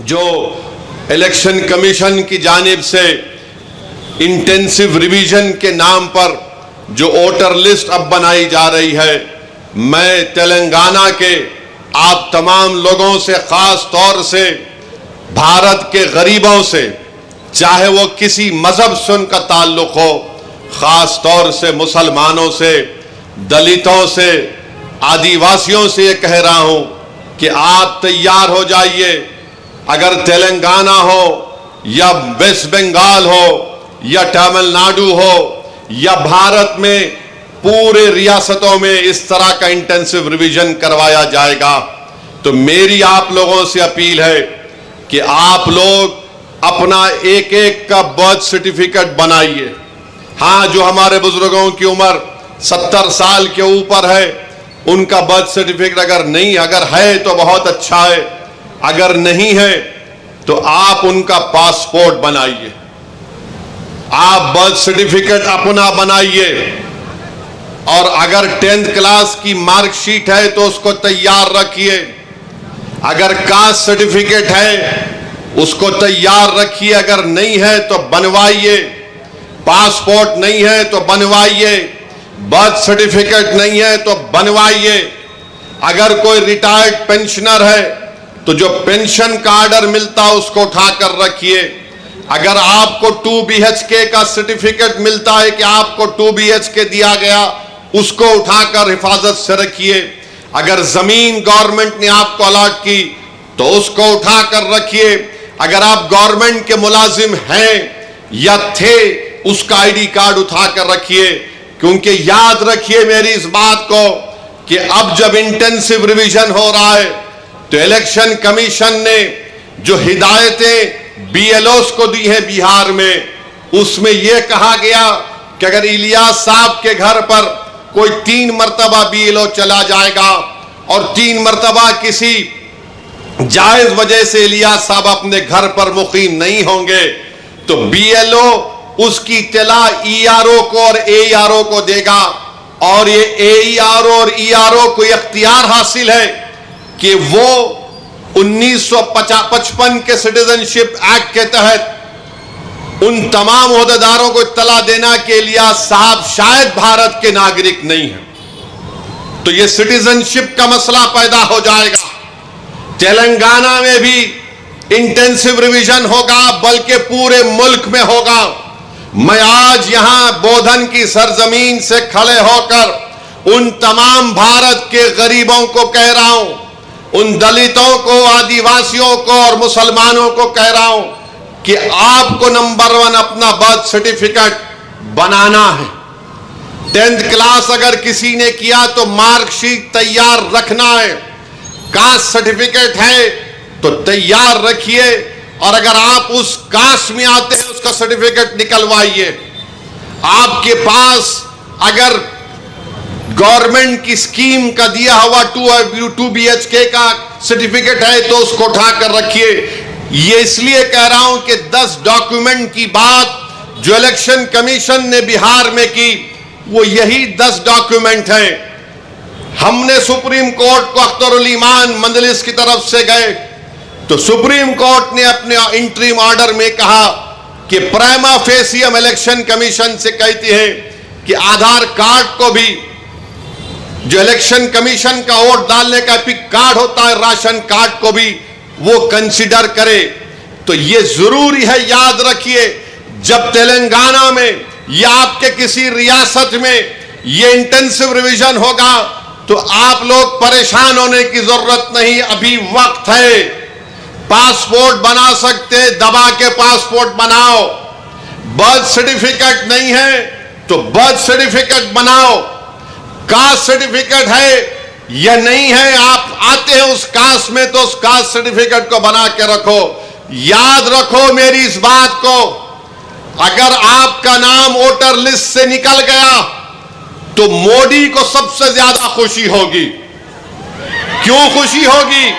जो election commission की जानिब से इंटेंसिव रिवीजन के नाम पर जो वोटर लिस्ट अब बनाई जा रही है, मैं तेलंगाना के आप तमाम लोगों से, खास तौर से भारत के गरीबों से, चाहे वो किसी मजहब से उनका ताल्लुक हो, खास तौर से मुसलमानों से, दलितों से, आदिवासियों से ये कह रहा हूं कि आप तैयार हो जाइए। अगर तेलंगाना हो या वेस्ट बंगाल हो या तमिलनाडु हो या भारत में पूरे रियासतों में इस तरह का इंटेंसिव रिवीजन करवाया जाएगा, तो मेरी आप लोगों से अपील है कि आप लोग अपना एक एक का बर्थ सर्टिफिकेट बनाइए। हाँ, जो हमारे बुजुर्गों की उम्र 70 साल के ऊपर है, उनका बर्थ सर्टिफिकेट अगर है तो बहुत अच्छा है, अगर नहीं है तो आप उनका पासपोर्ट बनाइए, आप बर्थ सर्टिफिकेट अपना बनाइए। और अगर 10th क्लास की मार्कशीट है तो उसको तैयार रखिए, अगर कास्ट सर्टिफिकेट है उसको तैयार रखिए, अगर नहीं है तो बनवाइए, पासपोर्ट नहीं है तो बनवाइए, बर्थ सर्टिफिकेट नहीं है तो बनवाइए। अगर कोई रिटायर्ड पेंशनर है तो जो पेंशन का आर्डर मिलता है उसको उठाकर रखिए। अगर आपको 2 BHK का सर्टिफिकेट मिलता है कि आपको 2 BHK दिया गया, उसको उठाकर हिफाजत से रखिए। अगर जमीन गवर्नमेंट ने आपको अलॉट की तो उसको उठाकर रखिए। अगर आप गवर्नमेंट के मुलाजिम हैं या थे, उसका ID कार्ड उठाकर रखिए, क्योंकि याद रखिए मेरी इस बात को कि अब जब इंटेंसिव रिवीजन हो रहा है तो इलेक्शन कमीशन ने जो हिदायतें BLOs को दी है बिहार में, उसमें यह कहा गया कि अगर इलियास साहब के घर पर कोई 3 मर्तबा BLO चला जाएगा और 3 मर्तबा किसी जायज वजह से इलियास साहब अपने घर पर मुकीम नहीं होंगे तो BLO उसकी इत्तला ERO को और AERO को देगा। और ये AERO और ERO को इख्तियार हासिल है कि वो 1955 के सिटीजनशिप एक्ट के तहत उन तमाम ओहदेदारों को इत्तला देना कि इलियास साहब शायद भारत के नागरिक नहीं हैं, तो ये सिटीजनशिप का मसला पैदा हो जाएगा। तेलंगाना में भी इंटेंसिव रिवीजन होगा, बल्कि पूरे मुल्क में होगा। मैं आज यहां बोधन की सरजमीन से खड़े होकर उन तमाम भारत के गरीबों को कह रहा हूं, उन दलितों को, आदिवासियों को और मुसलमानों को कह रहा हूं कि आपको नंबर 1 अपना बर्थ सर्टिफिकेट बनाना है। 10th क्लास अगर किसी ने किया तो मार्कशीट तैयार रखना है, कास्ट सर्टिफिकेट है तो तैयार रखिए, और अगर आप उस कास्ट में आते हैं उसका सर्टिफिकेट निकलवाइए। आपके पास अगर गवर्नमेंट की स्कीम का दिया हुआ 2 BHK का सर्टिफिकेट है तो उसको उठाकर रखिए। ये इसलिए कह रहा हूं कि 10 डॉक्यूमेंट की बात जो इलेक्शन कमीशन ने बिहार में की, वो यही 10 डॉक्यूमेंट हैं। हमने सुप्रीम कोर्ट को अख्तरुल ईमान मजलिस की तरफ से गए तो सुप्रीम कोर्ट ने अपने इंटरिम ऑर्डर में कहा कि प्राइमा फेसी हम इलेक्शन कमीशन से कहते हैं कि आधार कार्ड को भी, जो इलेक्शन कमीशन का वोट डालने का पिक कार्ड होता है, राशन कार्ड को भी वो कंसीडर करे। तो ये जरूरी है, याद रखिए, जब तेलंगाना में या आपके किसी रियासत में ये इंटेंसिव रिवीजन होगा तो आप लोग परेशान होने की जरूरत नहीं, अभी वक्त है। पासपोर्ट बना सकते, दबा के पासपोर्ट बनाओ। बर्थ सर्टिफिकेट नहीं है तो बर्थ सर्टिफिकेट बनाओ। कास्ट सर्टिफिकेट है या नहीं है, आप आते हैं उस कास्ट में तो उस कास्ट सर्टिफिकेट को बना के रखो। याद रखो मेरी इस बात को, अगर आपका नाम वोटर लिस्ट से निकल गया तो मोदी को सबसे ज्यादा खुशी होगी। क्यों खुशी होगी?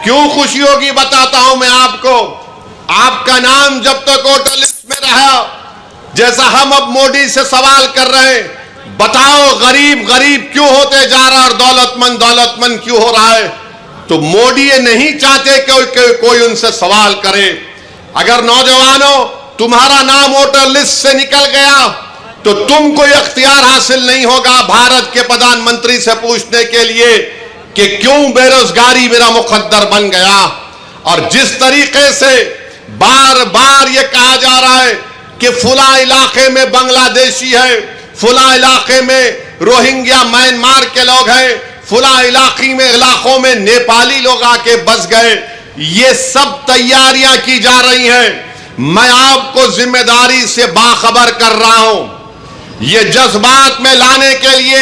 क्यों खुशी होगी बताता हूं मैं आपको। आपका नाम जब तक वोटर लिस्ट में रहा, जैसा हम अब मोदी से सवाल कर रहे हैं, बताओ गरीब गरीब क्यों होते जा रहा है और दौलतमंद दौलतमंद क्यों हो रहा है? तो मोदी ये नहीं चाहते कि कोई उनसे सवाल करे। अगर नौजवानों तुम्हारा नाम वोटर लिस्ट से निकल गया तो तुमको इख्तियार हासिल नहीं होगा भारत के प्रधानमंत्री से पूछने के लिए कि क्यों बेरोजगारी मेरा मुकद्दर बन गया। और जिस तरीके से बार बार ये कहा जा रहा है कि फुला इलाके में बांग्लादेशी है, फुला इलाके में रोहिंग्या म्यांमार के लोग हैं, फुला इलाकों में नेपाली लोग आके बस गए, ये सब तैयारियां की जा रही हैं। मैं आपको जिम्मेदारी से बाखबर कर रहा हूं। ये जज्बात में लाने के लिए,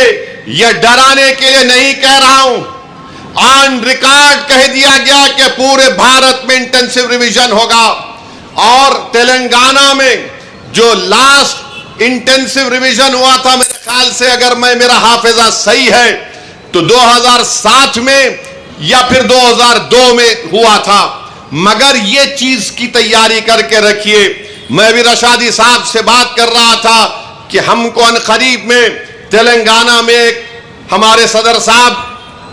ये डराने के लिए नहीं कह रहा हूं। ऑन रिकॉर्ड कह दिया गया कि पूरे भारत में इंटेंसिव रिवीजन होगा। और तेलंगाना में जो लास्ट इंटेंसिव रिवीजन हुआ था, मेरे ख्याल से अगर मेरा हाफिजा सही है तो 2007 में या फिर 2002 में हुआ था। मगर ये चीज की तैयारी करके रखिए। मैं भी रशादी साहब से बात कर रहा था कि हमको अनकरीब में तेलंगाना में एक हमारे सदर साहब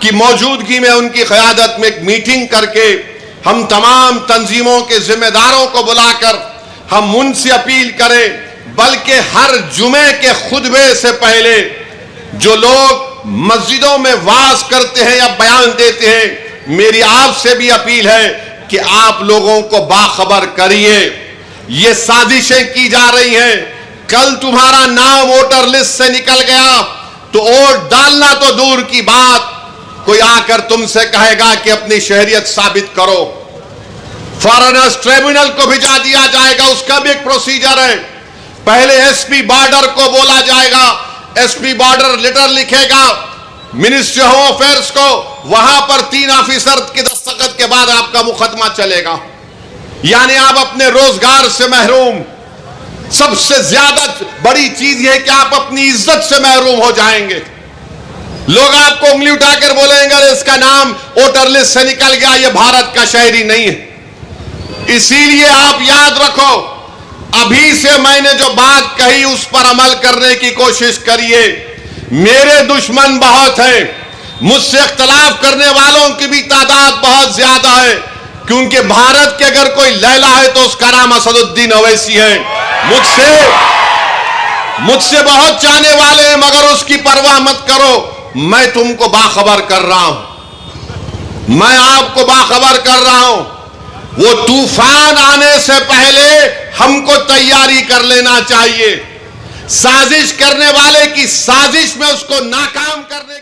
की मौजूदगी में, उनकी क़यादत में एक मीटिंग करके हम तमाम तंजीमों के जिम्मेदारों को बुलाकर हम उनसे अपील करें, बल्कि हर जुमे के खुतबे से पहले जो लोग मस्जिदों में वाज करते हैं या बयान देते हैं, मेरी आपसे भी अपील है कि आप लोगों को बाखबर करिए। ये साजिशें की जा रही हैं। कल तुम्हारा नाम वोटर लिस्ट से निकल गया तो वोट डालना तो दूर की बात, कोई आकर तुमसे कहेगा कि अपनी शहरियत साबित करो। फॉरेनर्स ट्रिब्यूनल को भिजा दिया जाएगा, उसका भी एक प्रोसीजर है। पहले एसपी बॉर्डर को बोला जाएगा, एसपी बॉर्डर लेटर लिखेगा मिनिस्ट्री होम अफेयर्स को, वहां पर 3 ऑफिसर के दस्तखत के बाद आपका मुकदमा चलेगा। यानी आप अपने रोजगार से महरूम। सबसे ज्यादा बड़ी चीज यह कि आप अपनी इज्जत से महरूम हो जाएंगे। लोग आपको उंगली उठाकर बोलेंगे अरे इसका नाम वोटर लिस्ट से निकल गया, यह भारत का शहरी नहीं है। इसीलिए आप याद रखो, अभी से मैंने जो बात कही उस पर अमल करने की कोशिश करिए। मेरे दुश्मन बहुत हैं, मुझसे इख्तलाफ करने वालों की भी तादाद बहुत ज्यादा है, क्योंकि भारत के अगर कोई लैला है तो उसका नाम असदुद्दीन अवैसी है। मुझसे बहुत चाहने वाले हैं, मगर उसकी परवाह मत करो। मैं तुमको बाखबर कर रहा हूं, मैं आपको बाखबर कर रहा हूं। वो तूफान आने से पहले हमको तैयारी कर लेना चाहिए। साजिश करने वाले की साजिश में उसको नाकाम करने